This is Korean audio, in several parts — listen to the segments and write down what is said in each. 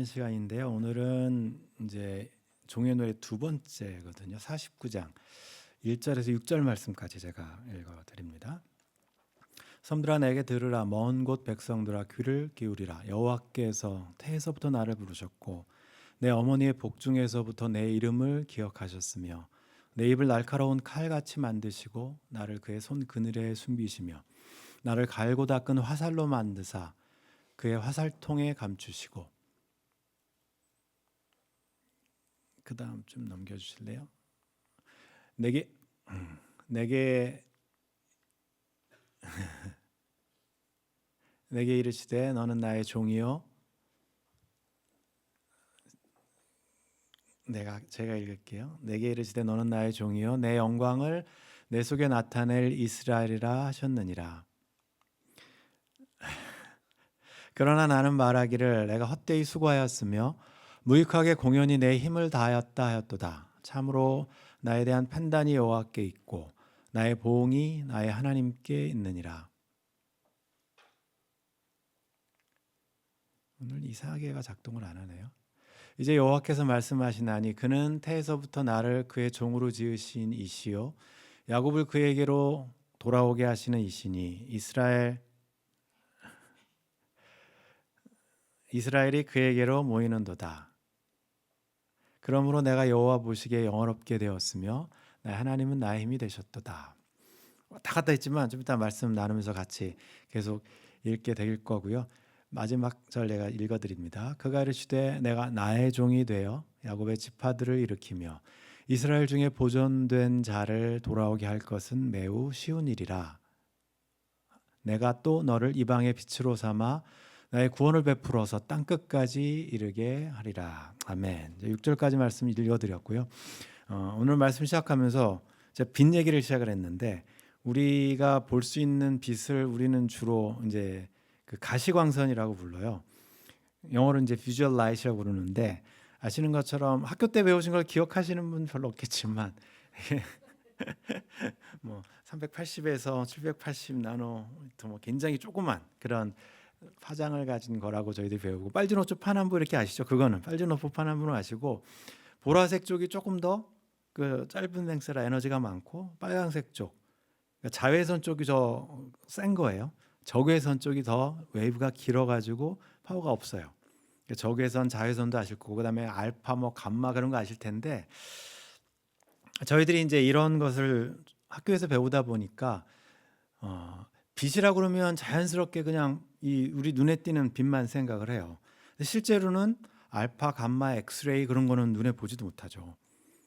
시간인데요. 오늘은 이제 종려노래 두 번째거든요. 49장 1절에서 6절 말씀까지 제가 읽어 드립니다. 섬들아 내게 들으라. 먼 곳 백성들아 귀를 기울이라. 여호와께서 태에서부터 나를 부르셨고 내 어머니의 복중에서부터 내 이름을 기억하셨으며 내 입을 날카로운 칼같이 만드시고 나를 그의 손 그늘에 숨기시며 나를 갈고 닦은 화살로 만드사 그의 화살통에 감추시고. 그 다음 좀 넘겨주실래요? 내게 내게 내게 이르시되 너는 나의 종이요. 제가 읽을게요. 내게 이르시되 너는 나의 종이요 내 영광을 내 속에 나타낼 이스라엘이라 하셨느니라. 그러나 나는 말하기를 내가 헛되이 수고하였으며 무익하게 공연히 내 힘을 다하였다 하였도다. 참으로 나에 대한 판단이 여호와께 있고 나의 보응이 나의 하나님께 있느니라. 오늘 이상하게가 작동을 안 하네요. 이제 여호와께서 말씀하시나니 그는 태에서부터 나를 그의 종으로 지으신 이시요 야곱을 그에게로 돌아오게 하시는 이시니 이스라엘이 그에게로 모이는도다. 그러므로 내가 여호와 보시기에 영원롭게 되었으며 나의 하나님은 나의 힘이 되셨도다. 다 갔다 했지만 좀 이따 말씀 나누면서 같이 계속 읽게 될 거고요. 마지막 절 내가 읽어드립니다. 그가 이르시되 내가 나의 종이 되어 야곱의 지파들을 일으키며 이스라엘 중에 보존된 자를 돌아오게 할 것은 매우 쉬운 일이라. 내가 또 너를 이방의 빛으로 삼아 나의 구원을 베풀어서 땅끝까지 이르게 하리라. 아멘. 6절까지 말씀 읽어드렸고요. 오늘 말씀 시작하면서 제가 빛 얘기를 시작을 했는데 우리가 볼 수 있는 빛을 우리는 주로 이제 그 가시광선이라고 불러요. 영어로 이제 비주얼 라이트라고 부르는데 아시는 것처럼 학교 때 배우신 걸 기억하시는 분 별로 없겠지만 뭐 380에서 780 나노미터 뭐 굉장히 조그만 그런 파장을 가진 거라고 저희들이 배우고 빨주노초 파남보 이렇게 아시죠? 그거는 빨주노초 파남보는 아시고 보라색 쪽이 조금 더 그 짧은 랭스라 에너지가 많고 빨간색 쪽 그러니까 자외선 쪽이 더 센 거예요. 적외선 쪽이 더 웨이브가 길어가지고 파워가 없어요. 적외선, 자외선도 아실 거고 그다음에 알파, 뭐 감마 그런 거 아실 텐데 저희들이 이제 이런 것을 학교에서 배우다 보니까 빛이라고 그러면 자연스럽게 그냥 우리 눈에 띄는 빛만 생각을 해요. 실제로는 알파, 감마, 엑스레이 그런 거는 눈에 보지도 못하죠.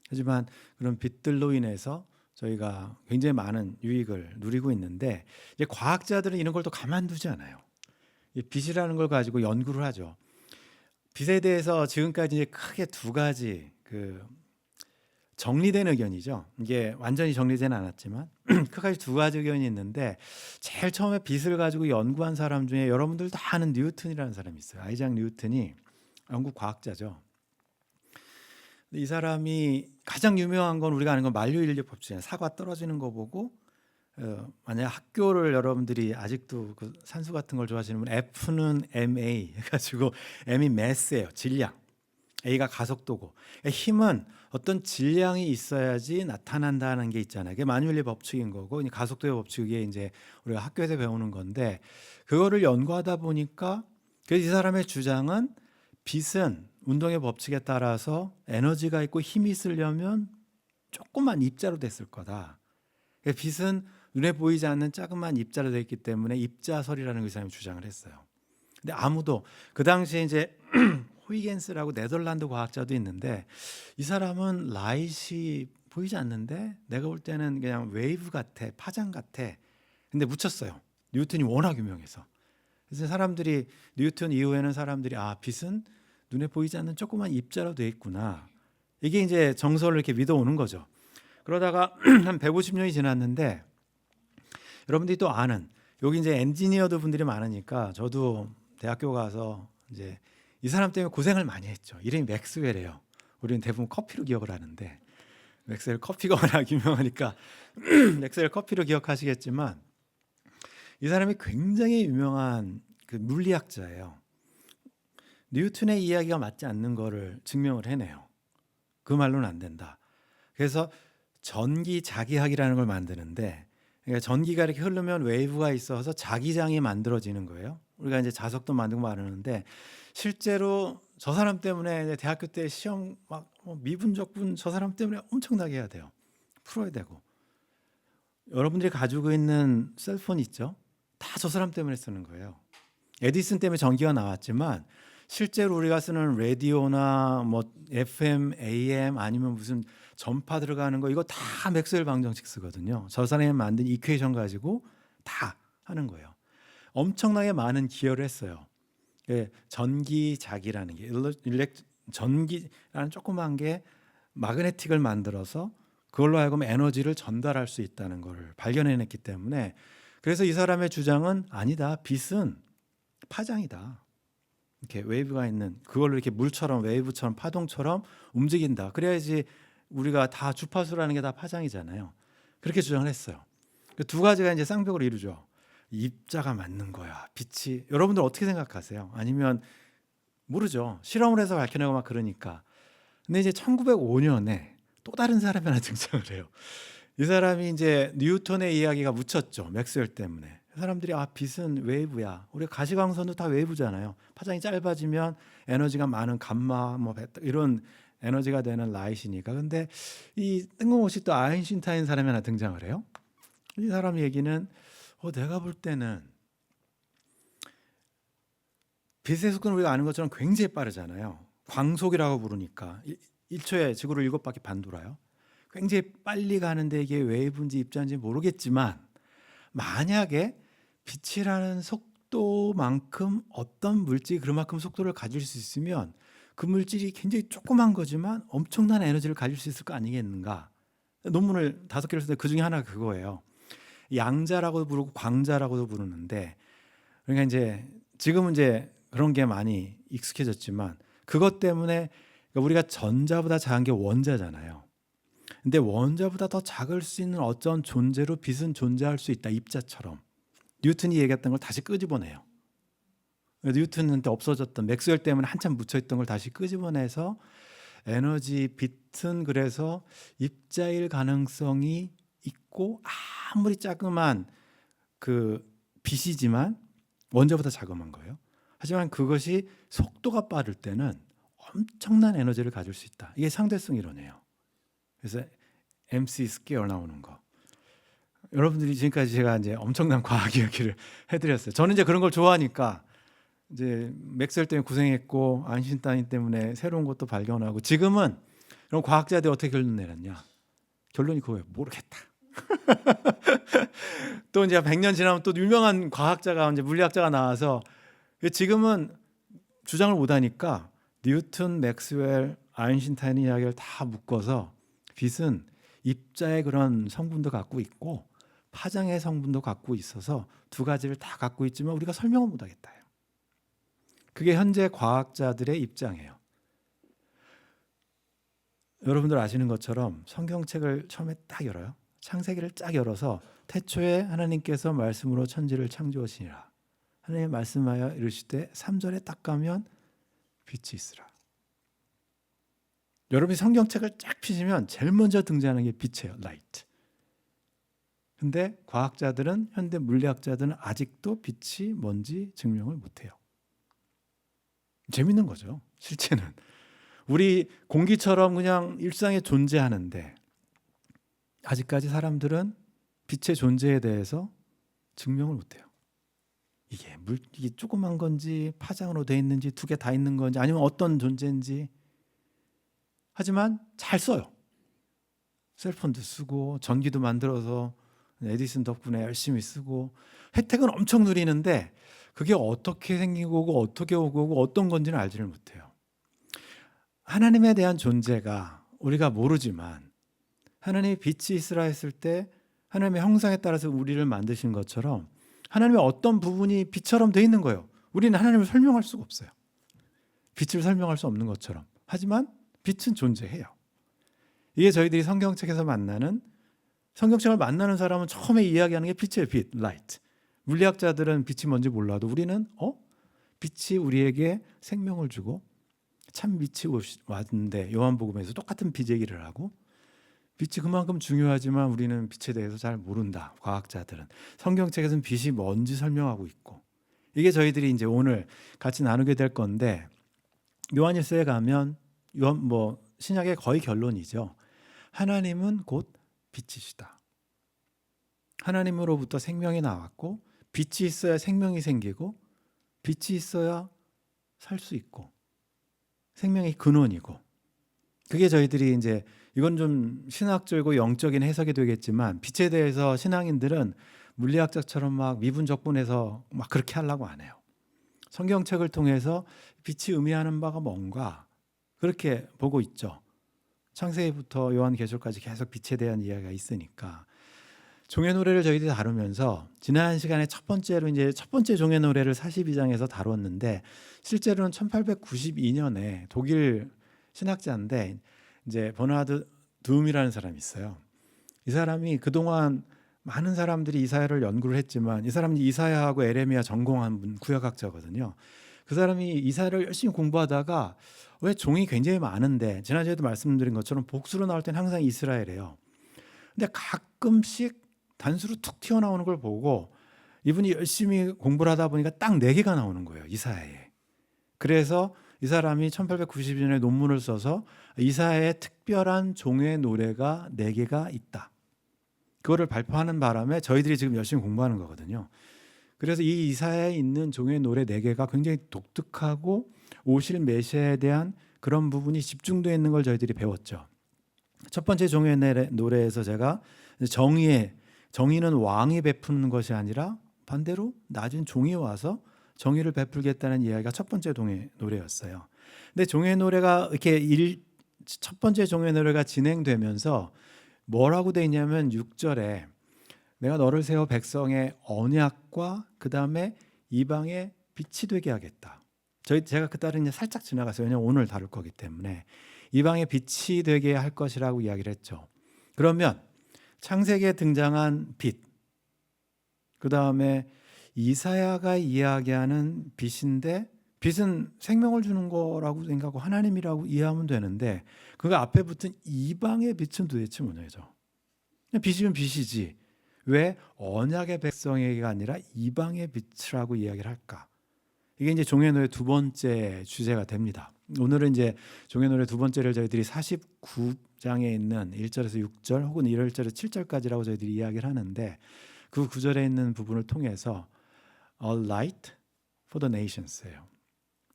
하지만 그런 빛들로 인해서 저희가 굉장히 많은 유익을 누리고 있는데 이제 과학자들은 이런 걸 또 가만두지 않아요. 이 빛이라는 걸 가지고 연구를 하죠. 빛에 대해서 지금까지 이제 크게 두 가지 그 정리된 의견이죠. 이게 완전히 정리되지는 않았지만 크게 두 가지 의견이 있는데 제일 처음에 빛을 가지고 연구한 사람 중에 여러분들 다 아는 뉴턴이라는 사람이 있어요. 아이작 뉴턴이 영국 과학자죠. 이 사람이 가장 유명한 건 우리가 아는 건 만류인력 법칙이에요. 사과 떨어지는 거 보고 만약 학교를 여러분들이 아직도 그 산수 같은 걸 좋아하시는 분 F는 MA 해가지고 M이 매스예요. 질량. A가 가속도고 힘은 어떤 질량이 있어야지 나타난다는 게 있잖아요. 그게 만유인력 법칙인 거고 가속도의 법칙이 이제 우리가 학교에서 배우는 건데 그거를 연구하다 보니까 그래서 이 사람의 주장은 빛은 운동의 법칙에 따라서 에너지가 있고 힘이 있으려면 조그만 입자로 됐을 거다. 빛은 눈에 보이지 않는 자그마한 입자로 되어 있기 때문에 입자설이라는 그 사람이 주장을 했어요. 근데 아무도 그 당시에 이제 호이겐스라고 네덜란드 과학자도 있는데 이 사람은 라이트이 보이지 않는데 내가 볼 때는 그냥 웨이브 같아, 파장 같아. 근데 묻혔어요. 뉴턴이 워낙 유명해서. 그래서 사람들이 뉴턴 이후에는 사람들이 빛은 눈에 보이지 않는 조그만 입자로 되어 있구나. 이게 이제 정설을 이렇게 믿어오는 거죠. 그러다가 한 150년이 지났는데 여러분들이 또 아는 여기 이제 엔지니어들 분들이 많으니까 저도 대학교 가서 이제 이 사람 때문에 고생을 많이 했죠. 이름이 맥스웰이에요. 우리는 대부분 커피로 기억을 하는데 맥스웰 커피가 워낙 유명하니까 맥스웰 커피로 기억하시겠지만 이 사람이 굉장히 유명한 그 물리학자예요. 뉴턴의 이야기가 맞지 않는 거를 증명을 해내요. 그 말로는 안 된다. 그래서 전기자기학이라는 걸 만드는데, 그러니까 전기가 이렇게 흐르면 웨이브가 있어서 자기장이 만들어지는 거예요. 우리가 이제 자석도 만들고 말하는데, 실제로 저 사람 때문에 대학교 때 시험 막 미분적분 저 사람 때문에 엄청나게 해야 돼요. 풀어야 되고. 여러분들이 가지고 있는 셀폰 있죠? 다 저 사람 때문에 쓰는 거예요. 에디슨 때문에 전기가 나왔지만 실제로 우리가 쓰는 라디오나 뭐 FM, AM 아니면 무슨 전파 들어가는 거 이거 다 맥스웰 방정식 쓰거든요. 저 사람이 만든 이퀘이션 가지고 다 하는 거예요. 엄청나게 많은 기여를 했어요. 전기작이라는 게 전기라는 조그만 게 마그네틱을 만들어서 그걸로 하여금 에너지를 전달할 수 있다는 걸 발견해냈기 때문에, 그래서 이 사람의 주장은 아니다. 빛은 파장이다. 이렇게 웨이브가 있는 그걸로 이렇게 물처럼 웨이브처럼 파동처럼 움직인다. 그래야지 우리가 다 주파수라는 게 다 파장이잖아요. 그렇게 주장을 했어요. 두 가지가 이제 쌍벽을 이루죠. 입자가 맞는 거야. 빛이. 여러분들 어떻게 생각하세요? 아니면 모르죠. 실험을 해서 밝혀내고 막 그러니까. 근데 이제 1905년에 또 다른 사람이 하나 등장을 해요. 이 사람이 이제 뉴턴의 이야기가 묻혔죠. 맥스웰 때문에. 사람들이 빛은 웨이브야. 우리가 가시광선도 다 웨이브잖아요. 파장이 짧아지면 에너지가 많은 감마 뭐 이런 에너지가 되는 라이트니까. 근데 이 뜬금없이 또 아인슈타인 사람이 하나 등장을 해요. 이 사람 얘기는 내가 볼 때는 빛의 속도는 우리가 아는 것처럼 굉장히 빠르잖아요. 광속이라고 부르니까 1초에 지구를 7바퀴 반 돌아요. 굉장히 빨리 가는데 이게 웨이브인지 입자인지 모르겠지만, 만약에 빛이라는 속도만큼 어떤 물질이 그만큼 속도를 가질 수 있으면 그 물질이 굉장히 조그만 거지만 엄청난 에너지를 가질 수 있을 거 아니겠는가. 논문을 5개를 썼는데 그중에 하나가 그거예요. 양자라고도 부르고 광자라고도 부르는데, 그러니까 이제 지금은 이제 그런 게 많이 익숙해졌지만 그것 때문에 우리가 전자보다 작은 게 원자잖아요. 근데 원자보다 더 작을 수 있는 어떤 존재로 빛은 존재할 수 있다. 입자처럼. 뉴턴이 얘기했던 걸 다시 끄집어내요. 뉴턴한테 없어졌던 맥스웰 때문에 한참 묻혀있던 걸 다시 끄집어내서 에너지 빛은 그래서 입자일 가능성이 있고, 아무리 자그만 그 빛이지만 원자보다 자그마한 거예요. 하지만 그것이 속도가 빠를 때는 엄청난 에너지를 가질 수 있다. 이게 상대성 이론이에요. 그래서 MC 스퀘어 나오는 거. 여러분들이 지금까지 제가 이제 엄청난 과학 이야기를 해드렸어요. 저는 이제 그런 걸 좋아하니까 이제 맥스웰 때문에 고생했고 아인슈타인 때문에 새로운 것도 발견하고, 지금은 그럼 과학자들이 어떻게 결론 내렸냐? 결론이 그거예요. 모르겠다. 또 이제 100년 지나면 또 유명한 과학자가 이제 물리학자가 나와서 지금은 주장을 못 하니까 뉴턴, 맥스웰, 아인슈타인 이야기를 다 묶어서 빛은 입자의 그런 성분도 갖고 있고 파장의 성분도 갖고 있어서 두 가지를 다 갖고 있지만 우리가 설명을 못 하겠다. 그게 현재 과학자들의 입장이에요. 여러분들 아시는 것처럼 성경책을 처음에 딱 열어요. 창세기를 쫙 열어서 태초에 하나님께서 말씀으로 천지를 창조하시니라. 하나님 말씀하여 이르시되 3절에 딱 가면 빛이 있으라. 여러분이 성경책을 쫙 펴시면 제일 먼저 등장하는 게 빛이에요. 라이트. 근데 과학자들은, 현대 물리학자들은 아직도 빛이 뭔지 증명을 못해요. 재밌는 거죠. 실제는 우리 공기처럼 그냥 일상에 존재하는데 아직까지 사람들은 빛의 존재에 대해서 증명을 못해요. 이게 조그만 건지 파장으로 돼 있는지 두 개 다 있는 건지 아니면 어떤 존재인지. 하지만 잘 써요. 셀폰도 쓰고 전기도 만들어서 에디슨 덕분에 열심히 쓰고 혜택은 엄청 누리는데 그게 어떻게 생긴 거고 어떻게 오고 어떤 건지는 알지를 못해요. 하나님에 대한 존재가 우리가 모르지만 하나님이 빛이 있으라 했을 때 하나님의 형상에 따라서 우리를 만드신 것처럼 하나님의 어떤 부분이 빛처럼 돼 있는 거예요. 우리는 하나님을 설명할 수가 없어요. 빛을 설명할 수 없는 것처럼. 하지만 빛은 존재해요. 이게 저희들이 성경책에서 성경책을 만나는 사람은 처음에 이야기하는 게 빛이에요. 빛, 라이트. 물리학자들은 빛이 뭔지 몰라도 우리는 빛이 우리에게 생명을 주고 참 빛이 왔는데 요한복음에서 똑같은 빛 얘기를 하고 빛이 그만큼 중요하지만 우리는 빛에 대해서 잘 모른다. 과학자들은 성경책에서는 빛이 뭔지 설명하고 있고 이게 저희들이 이제 오늘 같이 나누게 될 건데 요한일서에 가면 신약의 거의 결론이죠. 하나님은 곧 빛이시다. 하나님으로부터 생명이 나왔고 빛이 있어야 생명이 생기고 빛이 있어야 살 수 있고 생명의 근원이고 그게 저희들이 이제 이건 좀 신학적이고 영적인 해석이 되겠지만 빛에 대해서 신앙인들은 물리학자처럼 막 미분적분해서 막 그렇게 하려고 안 해요. 성경책을 통해서 빛이 의미하는 바가 뭔가 그렇게 보고 있죠. 창세기부터 요한계시록까지 계속 빛에 대한 이야기가 있으니까 종의 노래를 저희들이 다루면서 지난 시간에 첫 번째 종의 노래를 42장에서 다뤘는데 실제로는 1892년에 독일 신학자인데 이제 버나드 둠이라는 사람이 있어요. 이 사람이 그동안 많은 사람들이 이사야를 연구를 했지만 이 사람이 이사야하고 에레미야 전공한 구약학자거든요. 그 사람이 이사야를 열심히 공부하다가 왜 종이 굉장히 많은데 지난주에도 말씀드린 것처럼 복수로 나올 땐 항상 이스라엘이에요. 근데 가끔씩 단수로 툭 튀어나오는 걸 보고 이분이 열심히 공부를 하다 보니까 딱 4개가 나오는 거예요. 이사야에. 그래서 이 사람이 1892년에 논문을 써서 이사야의 특별한 종의 노래가 4개가 있다. 그거를 발표하는 바람에 저희들이 지금 열심히 공부하는 거거든요. 그래서 이 이사야에 있는 종의 노래 4개가 굉장히 독특하고 오실 메시아에 대한 그런 부분이 집중되어 있는 걸 저희들이 배웠죠. 첫 번째 종의 노래에서 제가 정의는 왕이 베푸는 것이 아니라 반대로 낮은 종이 와서 정의를 베풀겠다는 이야기가 첫 번째 종의 노래였어요. 근데 종의 노래가 이렇게 첫 번째 종의 노래가 진행되면서 뭐라고 돼 있냐면 6절에 내가 너를 세워 백성의 언약과 그 다음에 이방의 빛이 되게 하겠다. 제가 그 딸은 살짝 지나갔어요. 왜냐하면 오늘 다룰 거기 때문에 이방의 빛이 되게 할 것이라고 이야기를 했죠. 그러면 창세기에 등장한 빛, 그 다음에 이사야가 이야기하는 빛인데 빛은 생명을 주는 거라고 생각하고 하나님이라고 이해하면 되는데 그 앞에 붙은 이방의 빛은 도대체 뭐냐죠. 빛이면 빛이지 왜 언약의 백성에게가 아니라 이방의 빛이라고 이야기를 할까? 이게 이제 종의 노래 두 번째 주제가 됩니다. 오늘은 이제 종의 노래 두 번째를 저희들이 49장에 있는 1절에서 6절 혹은 1절에서 7절까지라고 저희들이 이야기를 하는데 그 구절에 있는 부분을 통해서 A light for the nations예요.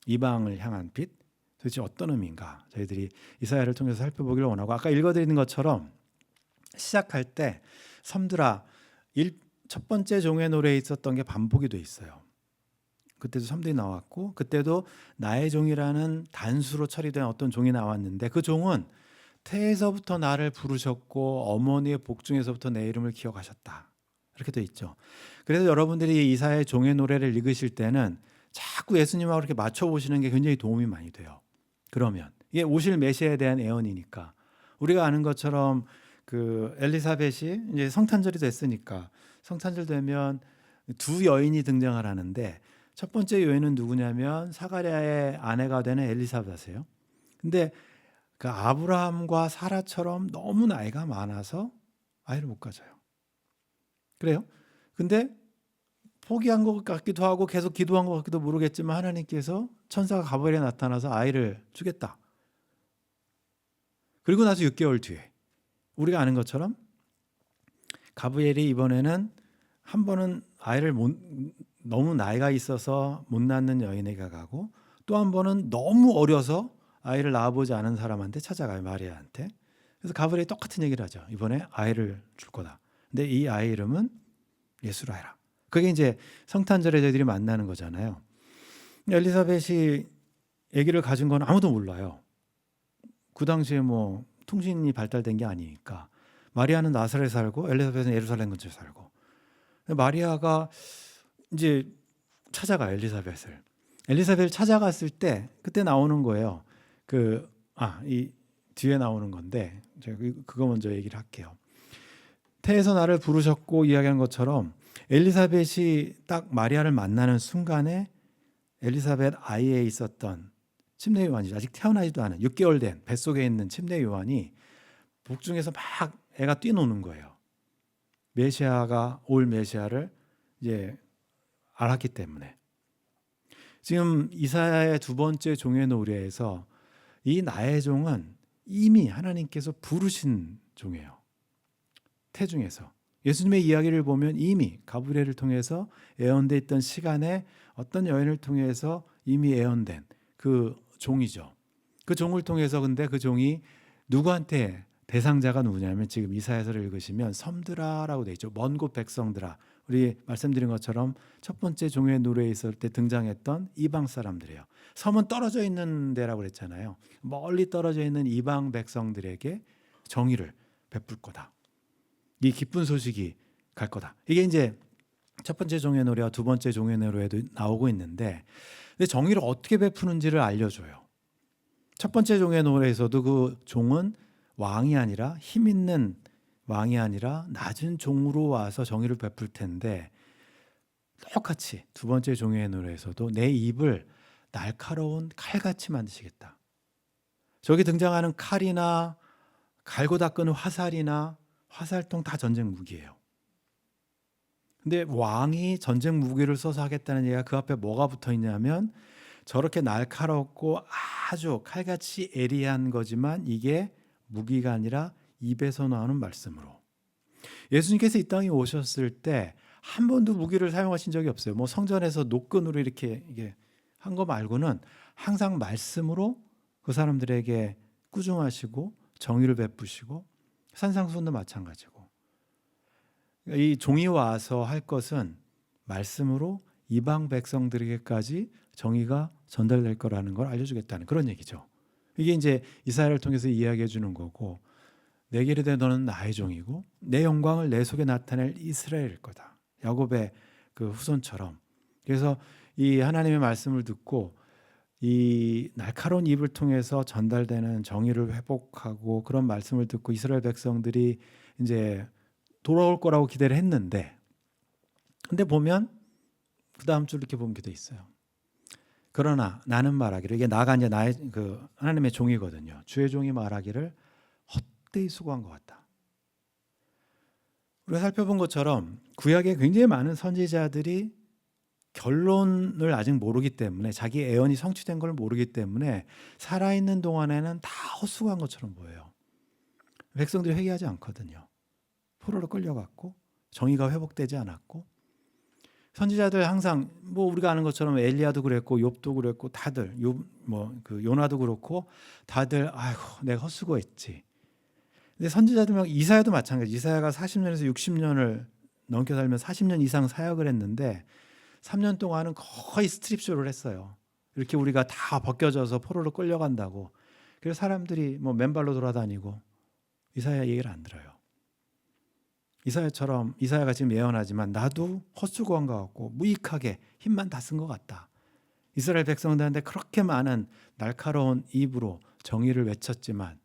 이방을 향한 빛, 도대체 어떤 의미인가 저희들이 이사야를 통해서 살펴보기를 원하고 아까 읽어드리는 것처럼 시작할 때 섬들아 첫 번째 종의 노래에 있었던 게 반복이 돼 있어요. 그때도 섬들이 나왔고 그때도 나의 종이라는 단수로 처리된 어떤 종이 나왔는데 그 종은 태에서부터 나를 부르셨고 어머니의 복중에서부터 내 이름을 기억하셨다. 이렇게 돼 있죠. 그래서 여러분들이 이사야의 종의 노래를 읽으실 때는 자꾸 예수님하고 이렇게 맞춰보시는 게 굉장히 도움이 많이 돼요. 그러면 이게 오실 메시아에 대한 예언이니까 우리가 아는 것처럼 그 엘리사벳이 이제 성탄절이 됐으니까 성탄절 되면 두 여인이 등장을 하는데 첫 번째 여인은 누구냐면 사가랴의 아내가 되는 엘리사벳이에요. 근데 그 아브라함과 사라처럼 너무 나이가 많아서 아이를 못 가져요. 그래요? 근데 포기한 것 같기도 하고 계속 기도한 것 같기도 모르겠지만 하나님께서 천사가 가브리엘에 나타나서 아이를 주겠다. 그리고 나서 6개월 뒤에 우리가 아는 것처럼 가브리엘이 이번에는 한 번은 아이를 너무 나이가 있어서 못 낳는 여인에게 가고 또 한 번은 너무 어려서 아이를 낳아보지 않은 사람한테 찾아가요. 마리아한테. 그래서 가브리엘이 똑같은 얘기를 하죠. 이번에 아이를 줄 거다. 근데 이 아이 이름은 예수라 해라. 그게 이제 성탄절에 저희들이 만나는 거잖아요. 엘리사벳이 아기를 가진 건 아무도 몰라요. 그 당시에 뭐 통신이 발달된 게 아니니까. 마리아는 나사렛에 살고 엘리사벳은 예루살렘 근처에 살고. 마리아가 이제 찾아가요. 엘리사벳을 찾아갔을 때 그때 나오는 거예요. 이 뒤에 나오는 건데 제가 그거 먼저 얘기를 할게요. 태에서 나를 부르셨고 이야기한 것처럼 엘리사벳이 딱 마리아를 만나는 순간에 엘리사벳 아이에 있었던 침례 요한이 아직 태어나지도 않은 6개월 된 뱃속에 있는 침례 요한이 복중에서 막 애가 뛰노는 거예요. 메시아가 올 메시아를 이제 알았기 때문에. 지금 이사야의 두 번째 종의 노래에서 이 나의 종은 이미 하나님께서 부르신 종이에요. 태중에서. 예수님의 이야기를 보면 이미 가브리엘을 통해서 예언돼 있던 시간에 어떤 여인을 통해서 이미 예언된 그 종이죠. 그 종을 통해서 근데 그 종이 누구한테 대상자가 누구냐면 지금 이사야서를 읽으시면 섬들아라고 돼 있죠. 먼 곳 백성들아. 우리 말씀드린 것처럼 첫 번째 종의 노래에 있을 때 등장했던 이방 사람들이에요. 섬은 떨어져 있는 데라고 그랬잖아요. 멀리 떨어져 있는 이방 백성들에게 정의를 베풀 거다. 이 기쁜 소식이 갈 거다. 이게 이제 첫 번째 종의 노래와 두 번째 종의 노래에도 나오고 있는데 정의를 어떻게 베푸는지를 알려줘요. 첫 번째 종의 노래에서도 그 종은 왕이 아니라 힘 있는 왕이 아니라 낮은 종으로 와서 정의를 베풀 텐데 똑같이 두 번째 종의 노래에서도 내 입을 날카로운 칼같이 만드시겠다. 저기 등장하는 칼이나 갈고 닦는 화살이나 화살통 다 전쟁 무기예요. 근데 왕이 전쟁 무기를 써서 하겠다는 얘기가 그 앞에 뭐가 붙어 있냐면 저렇게 날카롭고 아주 칼같이 예리한 거지만 이게 무기가 아니라 입에서 나오는 말씀으로. 예수님께서 이 땅에 오셨을 때 한 번도 무기를 사용하신 적이 없어요. 뭐 성전에서 노끈으로 이렇게 이게 한 거 말고는 항상 말씀으로 그 사람들에게 꾸중하시고 정의를 베푸시고 산상수훈도 마찬가지고. 이 종이 와서 할 것은 말씀으로 이방 백성들에게까지 정의가 전달될 거라는 걸 알려주겠다는 그런 얘기죠. 이게 이제 이사야를 통해서 이야기해 주는 거고 내게 이르되 너는 나의 종이고 내 영광을 내 속에 나타낼 이스라엘일 거다. 야곱의 그 후손처럼. 그래서 이 하나님의 말씀을 듣고 이 날카로운 입을 통해서 전달되는 정의를 회복하고 그런 말씀을 듣고 이스라엘 백성들이 이제 돌아올 거라고 기대를 했는데 근데 보면 그 다음 줄 이렇게 보면 돼 있어요. 그러나 나는 말하기를 이게 나가 이제 나의 그 하나님의 종이거든요. 주의 종이 말하기를 헛되이 수고한 것 같다. 우리가 살펴본 것처럼 구약에 굉장히 많은 선지자들이 결론을 아직 모르기 때문에 자기 예언이 성취된 걸 모르기 때문에 살아있는 동안에는 다 헛수고한 것처럼 보여요. 백성들이 회개하지 않거든요. 포로로 끌려갔고 정의가 회복되지 않았고 선지자들 항상 뭐 우리가 아는 것처럼 엘리야도 그랬고 욥도 그랬고 다들 그 요나도 그렇고 다들 아이고 내가 헛수고했지. 근데 선지자들 막 이사야도 마찬가지. 이사야가 40년에서 60년을 넘게 살면 40년 이상 사역을 했는데 3년 동안은 거의 스트립쇼를 했어요. 이렇게 우리가 다 벗겨져서 포로로 끌려간다고. 그래서 사람들이 뭐 맨발로 돌아다니고 이사야 얘기를 안 들어요. 이사야처럼 이사야가 지금 예언하지만 나도 헛수고한 것 같고 무익하게 힘만 다 쓴 것 같다. 이스라엘 백성들한테 그렇게 많은 날카로운 입으로 정의를 외쳤지만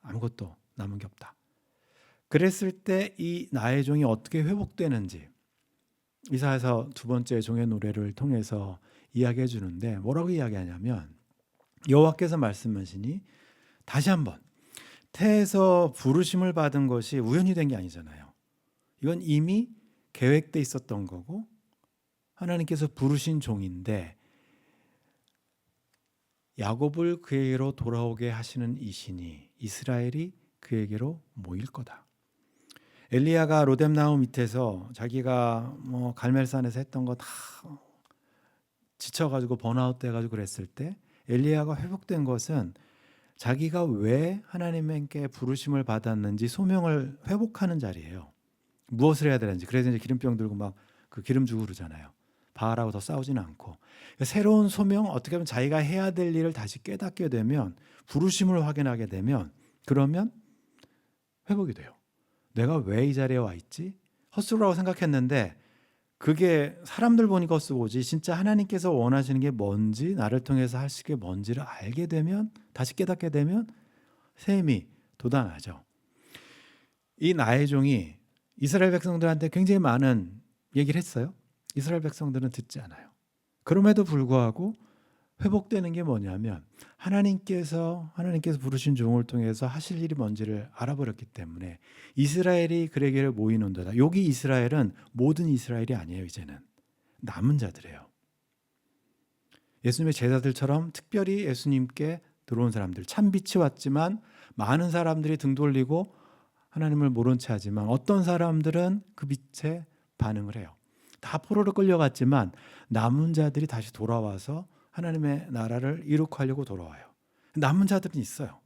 아무것도 남은 게 없다. 그랬을 때 이 나의 종이 어떻게 회복되는지 이사야서 두 번째 종의 노래를 통해서 이야기해 주는데 뭐라고 이야기하냐면 여호와께서 말씀하시니 다시 한번 태에서 부르심을 받은 것이 우연히 된 게 아니잖아요. 이건 이미 계획돼 있었던 거고 하나님께서 부르신 종인데 야곱을 그에게로 돌아오게 하시는 이시니 이스라엘이 그에게로 모일 거다. 엘리야가 로뎀나무 밑에서 자기가 뭐 갈멜산에서 했던 거 다 지쳐가지고 번아웃 돼가지고 그랬을 때 엘리야가 회복된 것은 자기가 왜 하나님께 부르심을 받았는지 소명을 회복하는 자리예요. 무엇을 해야 되는지. 그래서 이제 기름병 들고 막 그 기름 주고 그러잖아요. 바알하고 더 싸우지는 않고. 새로운 소명, 어떻게 보면 자기가 해야 될 일을 다시 깨닫게 되면 부르심을 확인하게 되면 그러면 회복이 돼요. 내가 왜 이 자리에 와 있지? 헛수고라고 생각했는데 그게 사람들 보니까 헛수고지 진짜 하나님께서 원하시는 게 뭔지 나를 통해서 하실 게 뭔지를 알게 되면 다시 깨닫게 되면 셈이 돋아나죠. 이 나의 종이 이스라엘 백성들한테 굉장히 많은 얘기를 했어요. 이스라엘 백성들은 듣지 않아요. 그럼에도 불구하고 회복되는 게 뭐냐면 하나님께서 부르신 종을 통해서 하실 일이 뭔지를 알아버렸기 때문에 이스라엘이 그에게를 모이는도다. 여기 이스라엘은 모든 이스라엘이 아니에요. 이제는 남은 자들이에요. 예수님의 제자들처럼 특별히 예수님께 들어온 사람들, 참빛이 왔지만 많은 사람들이 등 돌리고 하나님을 모른 채 하지만 어떤 사람들은 그 빛에 반응을 해요. 다 포로로 끌려갔지만 남은 자들이 다시 돌아와서 하나님의 나라를 이룩하려고 돌아와요. 남은 자들은 있어요.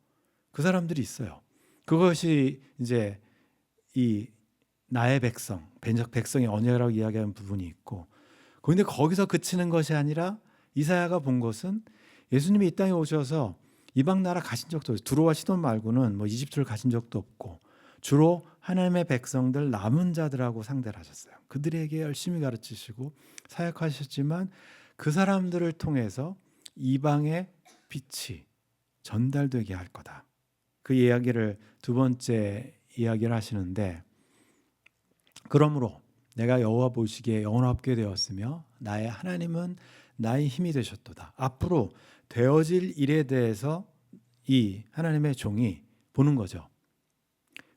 그 사람들이 있어요. 그것이 이제 이 나의 백성의 언약이라고 이야기하는 부분이 있고, 그런데 거기서 그치는 것이 아니라 이사야가 본 것은 예수님이 이 땅에 오셔서 이방 나라 가신 적도 없어요. 두로와 시돈 말고는 뭐 이집트를 가신 적도 없고 주로 하나님의 백성들 남은 자들하고 상대를 하셨어요. 그들에게 열심히 가르치시고 사역하셨지만 그 사람들을 통해서 이방의 빛이 전달되게 할 거다. 그 이야기를 두 번째 이야기를 하시는데, 그러므로 내가 여호와 보시기에 영원하게 되었으며 나의 하나님은 나의 힘이 되셨도다. 앞으로 되어질 일에 대해서 이 하나님의 종이 보는 거죠.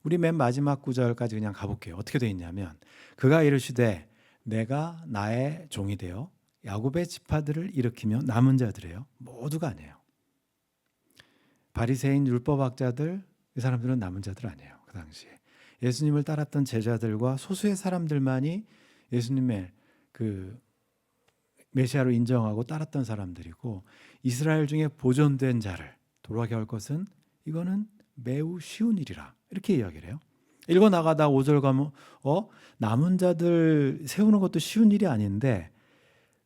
우리 맨 마지막 구절까지 그냥 가볼게요. 어떻게 되어 있냐면 그가 이르시되 내가 나의 종이 되어 야곱의 지파들을 일으키며 남은 자들이에요. 모두가 아니에요. 바리새인 율법학자들, 이 사람들은 남은 자들 아니에요. 그 당시에 예수님을 따랐던 제자들과 소수의 사람들만이 예수님의 그 메시아로 인정하고 따랐던 사람들이고, 이스라엘 중에 보존된 자를 돌아게 할 것은 이거는 매우 쉬운 일이라 이렇게 이야기를 해요. 읽어 나가다 5절 가면 남은 자들 세우는 것도 쉬운 일이 아닌데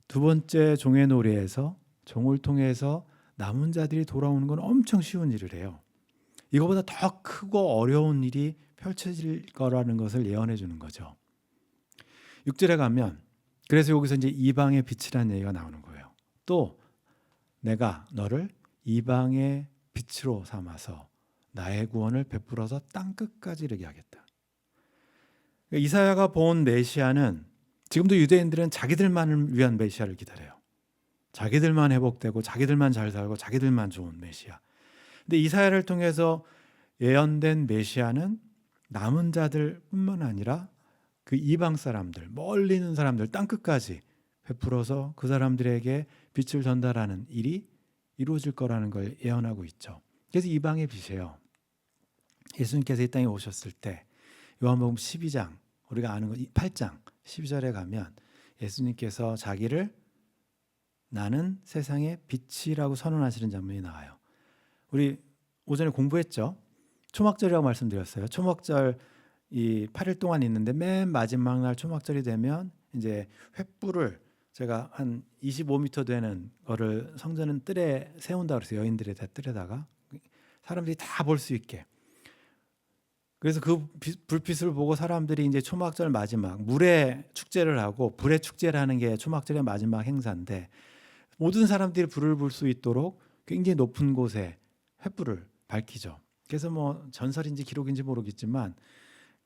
두 번째 종의 노래에서 종을 통해서 남은 자들이 돌아오는 건 엄청 쉬운 일을 해요. 이거보다 더 크고 어려운 일이 펼쳐질 거라는 것을 예언해 주는 거죠. 6절에 가면 그래서 여기서 이제 이방의 빛이라는 얘기가 나오는 거예요. 또 내가 너를 이방의 빛으로 삼아서 나의 구원을 베풀어서 땅 끝까지 이르게 하겠다. 이사야가 본 메시아는 지금도 유대인들은 자기들만을 위한 메시아를 기다려요. 자기들만 회복되고 자기들만 잘 살고 자기들만 좋은 메시아. 근데 이사야를 통해서 예언된 메시아는 남은 자들뿐만 아니라 그 이방 사람들, 멀리 있는 사람들, 땅 끝까지 베풀어서 그 사람들에게 빛을 전달하는 일이 이루어질 거라는 걸 예언하고 있죠. 그래서 이방의 빛이에요. 예수님께서 이 땅에 오셨을 때 요한복음 12장, 우리가 아는 거 8장 12절에 가면 예수님께서 자기를 나는 세상의 빛이라고 선언하시는 장면이 나와요. 우리 오전에 공부했죠. 초막절이라고 말씀드렸어요. 초막절 이 8일 동안 있는데 맨 마지막 날 초막절이 되면 이제 횃불을 제가 한 25m 되는 거를 성전 뜰에 세운다 그랬어요. 여인들의 뜰에다가 사람들이 다 볼 수 있게. 그래서 그 불빛을 보고 사람들이 이제 초막절 마지막 물의 축제를 하고 불의 축제를 하는 게 초막절의 마지막 행사인데, 모든 사람들이 불을 볼 수 있도록 굉장히 높은 곳에 횃불을 밝히죠. 그래서 뭐 전설인지 기록인지 모르겠지만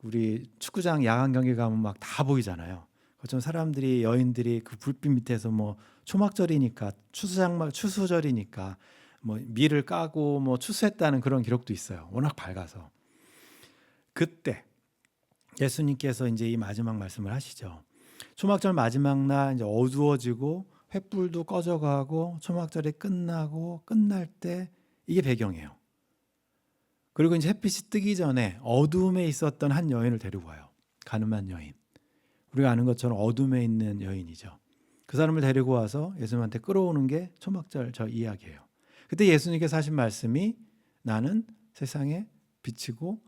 우리 축구장 야간 경기 가면 막 다 보이잖아요. 그처럼 사람들이 여인들이 그 불빛 밑에서 뭐 초막절이니까 추수절이니까 뭐 밀을 까고 뭐 추수했다는 그런 기록도 있어요. 워낙 밝아서. 그때 예수님께서 이제 이 마지막 말씀을 하시죠. 초막절 마지막 날 이제 어두워지고 횃불도 꺼져가고 초막절이 끝나고 끝날 때 이게 배경이에요. 그리고 이제 햇빛이 뜨기 전에 어둠에 있었던 한 여인을 데리고 와요. 가늠한 여인. 우리가 아는 것처럼 어둠에 있는 여인이죠. 그 사람을 데리고 와서 예수님한테 끌어오는 게 초막절 저 이야기예요. 그때 예수님께서 하신 말씀이 나는 세상의 빛이고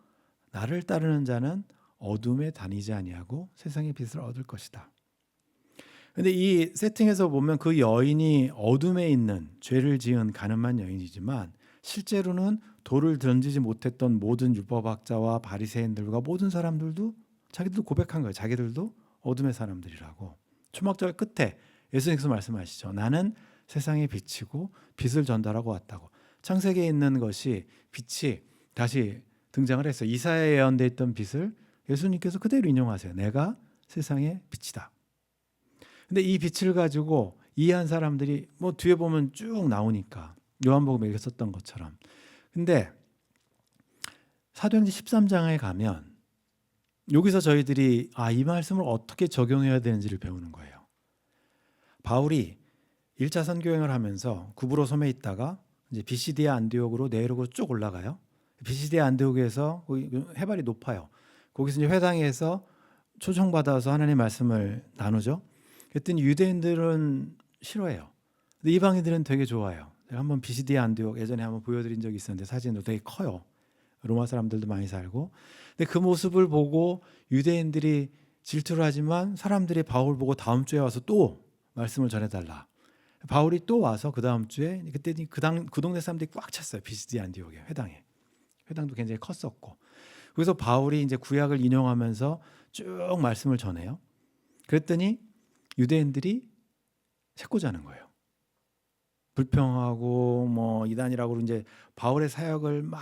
나를 따르는 자는 어둠에 다니지 아니하고 세상의 빛을 얻을 것이다. 근데 이 세팅에서 보면 그 여인이 어둠에 있는 죄를 지은 가늠한 여인이지만 실제로는 돌을 던지지 못했던 모든 율법학자와 바리새인들과 모든 사람들도 자기들도 고백한 거예요. 자기들도 어둠의 사람들이라고. 초막절 끝에 예수님께서 말씀하시죠. 나는 세상의 빛이고 빛을 전달하고 왔다고. 창세기에 있는 것이 빛이 다시 등장을 했어요. 이사야에 예언되어 있던 빛을 예수님께서 그대로 인용하세요. 내가 세상의 빛이다. 근데 이 빛을 가지고 이해한 사람들이 뭐 뒤에 보면 쭉 나오니까 요한복음에 이렇게 썼던 것처럼. 근데 사도행전 13장에 가면 여기서 저희들이 이 말씀을 어떻게 적용해야 되는지를 배우는 거예요. 바울이 1차 선교행을 하면서 구브로 섬에 있다가 이제 비시디아 안디옥으로 내륙으로 쭉 올라가요. 비시디아 안디옥에서 해발이 높아요. 거기서 이제 회당에서 초청받아서 하나님의 말씀을 나누죠. 그랬더니 유대인들은 싫어해요. 근데 이방인들은 되게 좋아요. 제가 한번 비시디아 안디옥 예전에 한번 보여드린 적이 있었는데 사진도 되게 커요. 로마 사람들도 많이 살고. 근데 그 모습을 보고 유대인들이 질투를 하지만 사람들이 바울 보고 다음 주에 와서 또 말씀을 전해달라. 바울이 또 와서 그 다음 주에 그때 그 동네 사람들이 꽉 찼어요. 비시디아 안디옥에 회당에. 회당도 굉장히 컸었고. 그래서 바울이 이제 구약을 인용하면서 쭉 말씀을 전해요. 그랬더니 유대인들이 새꼬자는 거예요. 불평하고 뭐 이단이라고 이제 바울의 사역을 막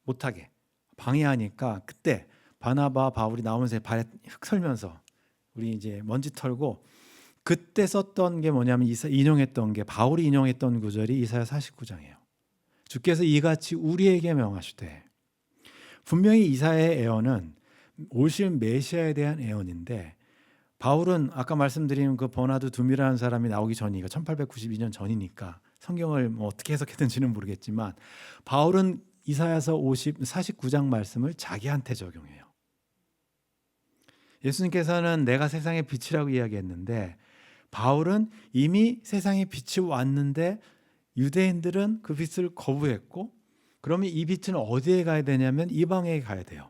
못하게 방해하니까 그때 바나바 바울이 나오면서 발에 흙 설면서 우리 이제 먼지 털고 그때 썼던 게 뭐냐면 인용했던 게 바울이 인용했던 구절이 이사야 49장이에요. 주께서 이같이 우리에게 명하시되 분명히 이사야의 예언은 오실 메시아에 대한 예언인데 바울은 아까 말씀드린 그 버나드 둠이라는 사람이 나오기 전이니까 1892년 전이니까 성경을 뭐 어떻게 해석했는지는 모르겠지만 바울은 이사야서 49장 말씀을 자기한테 적용해요. 예수님께서는 내가 세상의 빛이라고 이야기했는데 바울은 이미 세상의 빛이 왔는데 유대인들은 그 빛을 거부했고 그러면 이 빛은 어디에 가야 되냐면 이방에 가야 돼요.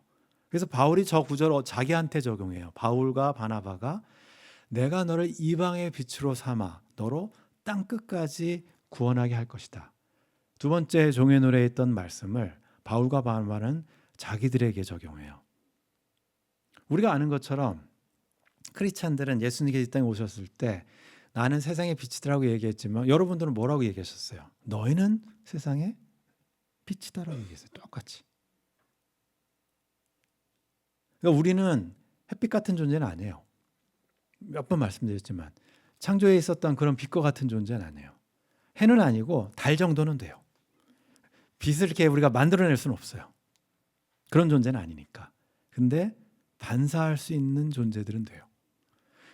그래서 바울이 저 구절을 자기한테 적용해요. 바울과 바나바가 내가 너를 이방의 빛으로 삼아 너로 땅 끝까지 구원하게 할 것이다. 두 번째 종의 노래에 있던 말씀을 바울과 바나바는 자기들에게 적용해요. 우리가 아는 것처럼 크리스찬들은 예수님께서 이 땅에 오셨을 때 나는 세상의 빛이라고 얘기했지만 여러분들은 뭐라고 얘기하셨어요? 너희는 세상의 빛이다라고 얘기했어요. 똑같이. 그러니까 우리는 햇빛 같은 존재는 아니에요. 몇 번 말씀드렸지만 창조에 있었던 그런 빛과 같은 존재는 아니에요. 해는 아니고 달 정도는 돼요. 빛을 이렇게 우리가 만들어낼 수는 없어요. 그런 존재는 아니니까. 근데 반사할 수 있는 존재들은 돼요.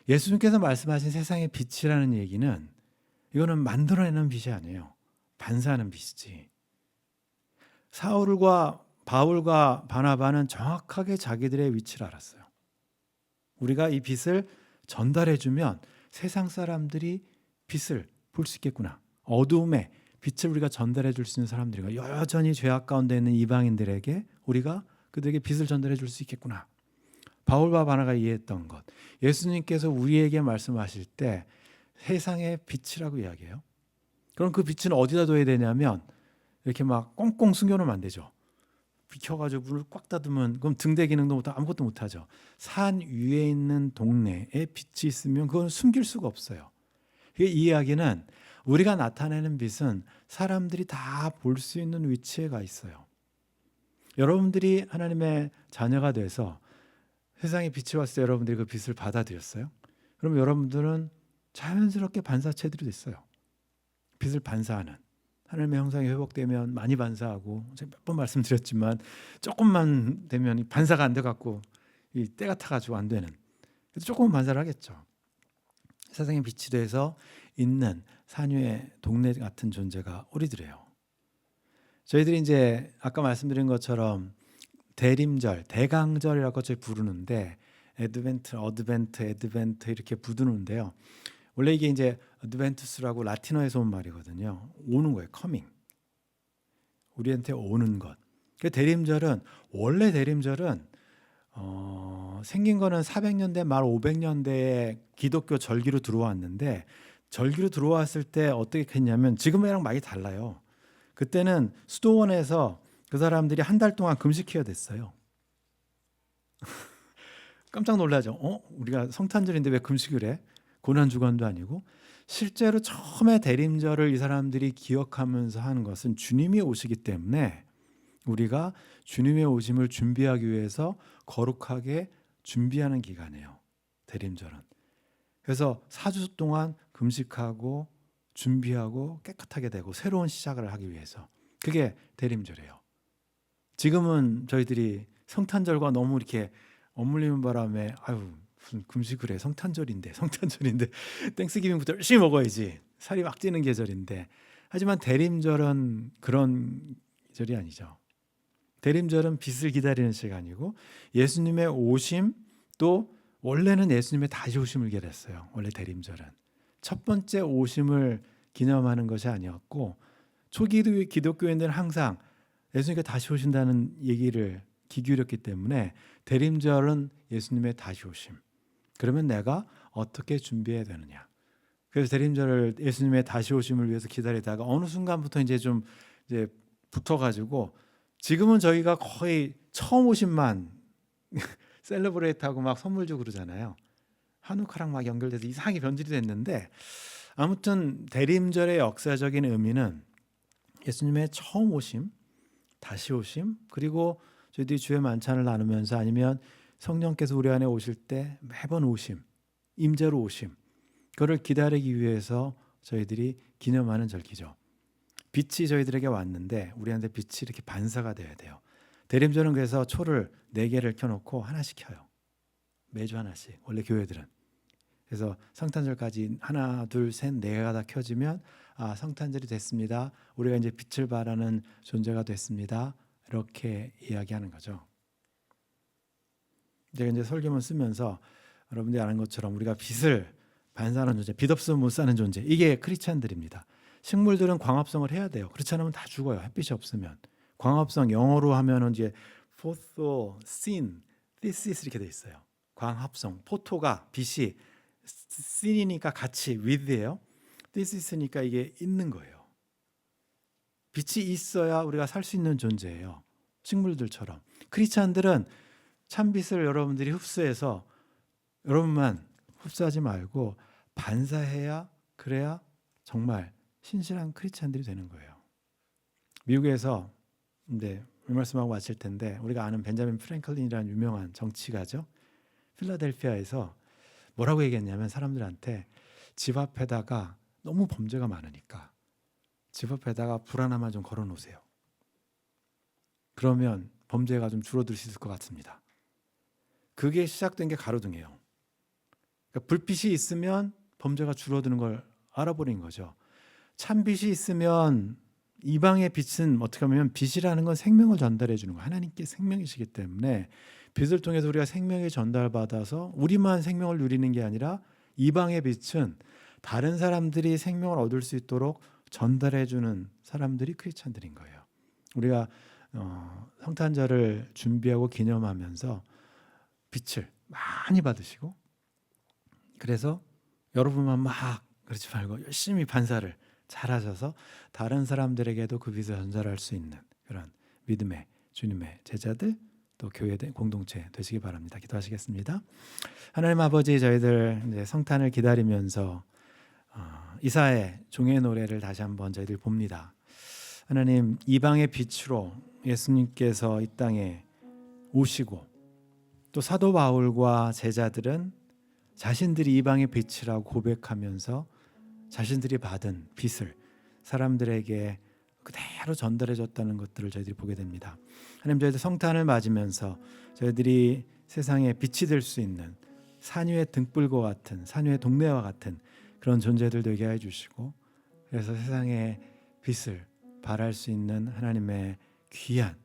예수님께서 말씀하신 세상의 빛이라는 얘기는 이거는 만들어내는 빛이 아니에요. 반사하는 빛이지. 바울과 바나바는 정확하게 자기들의 위치를 알았어요. 우리가 이 빛을 전달해주면 세상 사람들이 빛을 볼 수 있겠구나. 어두움에 빛을 우리가 전달해 줄 수 있는 사람들이 여전히 죄악 가운데 있는 이방인들에게 우리가 그들에게 빛을 전달해 줄 수 있겠구나. 바울과 바나바가 이해했던 것. 예수님께서 우리에게 말씀하실 때 세상의 빛이라고 이야기해요. 그럼 그 빛은 어디다 둬야 되냐면 이렇게 막 꽁꽁 숨겨놓으면 안 되죠. 비켜가지고 문을 꽉 닫으면 그럼 등대 기능도 못하고 아무것도 못하죠. 산 위에 있는 동네에 빛이 있으면 그건 숨길 수가 없어요. 이 이야기는 우리가 나타내는 빛은 사람들이 다 볼 수 있는 위치에 가 있어요. 여러분들이 하나님의 자녀가 돼서 세상에 빛이 왔을 때 여러분들이 그 빛을 받아들였어요? 그럼 여러분들은 자연스럽게 반사체들이 됐어요. 빛을 반사하는. 하나님의 형상이 회복되면 많이 반사하고 제가 몇 번 말씀드렸지만 조금만 되면 반사가 안 돼갖고 이 때가 타가지고 안 되는. 그래서 조금은 반사를 하겠죠. 세상에 빛이 돼서 있는 산위의 동네 같은 존재가 우리들이에요. 저희들이 이제 아까 말씀드린 것처럼 대림절, 대강절이라고 저희 부르는데 어드벤트 이렇게 부르는데요. 원래 이게 이제 어드벤투스라고 라틴어에서 온 말이거든요. 오는 거예요. 커밍. 우리한테 오는 것. 그 대림절은 원래 대림절은 생긴 거는 400년대 말 500년대에 기독교 절기로 들어왔는데 절기로 들어왔을 때 어떻게 했냐면 지금이랑 많이 달라요. 그때는 수도원에서 그 사람들이 한 달 동안 금식해야 됐어요. 깜짝 놀라죠. 우리가 성탄절인데 왜 금식을 해? 고난주간도 아니고. 실제로 처음에 대림절을 이 사람들이 기억하면서 하는 것은 주님이 오시기 때문에 우리가 주님의 오심을 준비하기 위해서 거룩하게 준비하는 기간이에요. 대림절은. 그래서 4주 동안 금식하고 준비하고 깨끗하게 되고 새로운 시작을 하기 위해서. 그게 대림절이에요. 지금은 저희들이 성탄절과 너무 이렇게 엇물리는 바람에 아유 무슨 금식을 해, 성탄절인데 땡스기빙부터 열심히 먹어야지, 살이 막 찌는 계절인데. 하지만 대림절은 그런 절이 아니죠. 대림절은 빛을 기다리는 시간이고 예수님의 오심, 또 원래는 예수님의 다시 오심을 기다렸어요. 원래 대림절은 첫 번째 오심을 기념하는 것이 아니었고, 초기 기독교인들은 항상 예수님께 다시 오신다는 얘기를 귀 기울였기 때문에 대림절은 예수님의 다시 오심. 그러면 내가 어떻게 준비해야 되느냐. 그래서 대림절을 예수님의 다시 오심을 위해서 기다리다가 어느 순간부터 이제 붙어가지고 지금은 저희가 거의 처음 오신만 셀러브레이트하고 막 선물 주고 그러잖아요. 한우카랑 막 연결돼서 이상하게 변질이 됐는데, 아무튼 대림절의 역사적인 의미는 예수님의 처음 오심, 다시 오심, 그리고 저희들이 주의 만찬을 나누면서 아니면 성령께서 우리 안에 오실 때 매번 오심, 임재로 오심, 그걸 기다리기 위해서 저희들이 기념하는 절기죠. 빛이 저희들에게 왔는데 우리한테 빛이 이렇게 반사가 돼야 돼요. 대림절은 그래서 초를 4개를 켜놓고 하나씩 켜요. 매주 하나씩. 원래 교회들은. 그래서 성탄절까지 하나, 둘, 셋, 4개가 다 켜지면 아, 성탄절이 됐습니다. 우리가 이제 빛을 발하는 존재가 됐습니다. 이렇게 이야기하는 거죠. 제가 이제 설교문 쓰면서 여러분들이 아는 것처럼 우리가 빛을 반사하는 존재, 빛 없으면 못 사는 존재, 이게 크리스찬들입니다. 식물들은 광합성을 해야 돼요. 그렇지 않으면 다 죽어요. 햇빛이 없으면. 광합성 영어로 하면은 이제 포토신테시스 이렇게 돼 있어요. 광합성. 포토가 빛이, 신이니까 같이 with예요. 테시스니까 이게 있는 거예요. 빛이 있어야 우리가 살 수 있는 존재예요. 식물들처럼. 크리스찬들은 참빛을 여러분들이 흡수해서 여러분만 흡수하지 말고 반사해야, 그래야 정말 신실한 크리스찬들이 되는 거예요. 미국에서 이 말씀하고 마칠 텐데, 우리가 아는 벤자민 프랭클린이라는 유명한 정치가죠. 필라델피아에서 뭐라고 얘기했냐면, 사람들한테 집 앞에다가 너무 범죄가 많으니까 집 앞에다가 불 하나만 좀 걸어 놓으세요. 그러면 범죄가 좀 줄어들 수 있을 것 같습니다. 그게 시작된 게 가로등이에요. 그러니까 불빛이 있으면 범죄가 줄어드는 걸 알아버린 거죠. 참빛이 있으면, 이방의 빛은 어떻게 보면 빛이라는 건 생명을 전달해 주는 거예요. 하나님께 생명이시기 때문에 빛을 통해서 우리가 생명이 전달받아서 우리만 생명을 누리는 게 아니라 이방의 빛은 다른 사람들이 생명을 얻을 수 있도록 전달해 주는 사람들이 크리스찬들인 거예요. 우리가 성탄절을 준비하고 기념하면서 빛을 많이 받으시고, 그래서 여러분만 막 그러지 말고 열심히 반사를 잘하셔서 다른 사람들에게도 그 빛을 전달할 수 있는 그런 믿음의 주님의 제자들, 또 교회 공동체 되시기 바랍니다. 기도하시겠습니다. 하나님 아버지, 저희들 이제 성탄을 기다리면서 이사의 종의 노래를 다시 한번 저희들 봅니다. 하나님, 이방의 빛으로 예수님께서 이 땅에 오시고, 또 사도 바울과 제자들은 자신들이 이방의 빛이라고 고백하면서 자신들이 받은 빛을 사람들에게 그대로 전달해 줬다는 것들을 저희들이 보게 됩니다. 하나님, 저희들 성탄을 맞으면서 저희들이 세상에 빛이 될 수 있는 산 위의 등불과 같은, 산 위의 동네와 같은 그런 존재들 되게 해주시고, 그래서 세상에 빛을 발할 수 있는 하나님의 귀한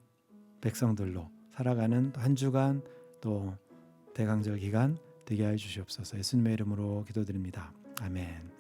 백성들로 살아가는 한 주간, 또 대강절 기간 되게 해 주시옵소서. 예수님의 이름으로 기도드립니다. 아멘.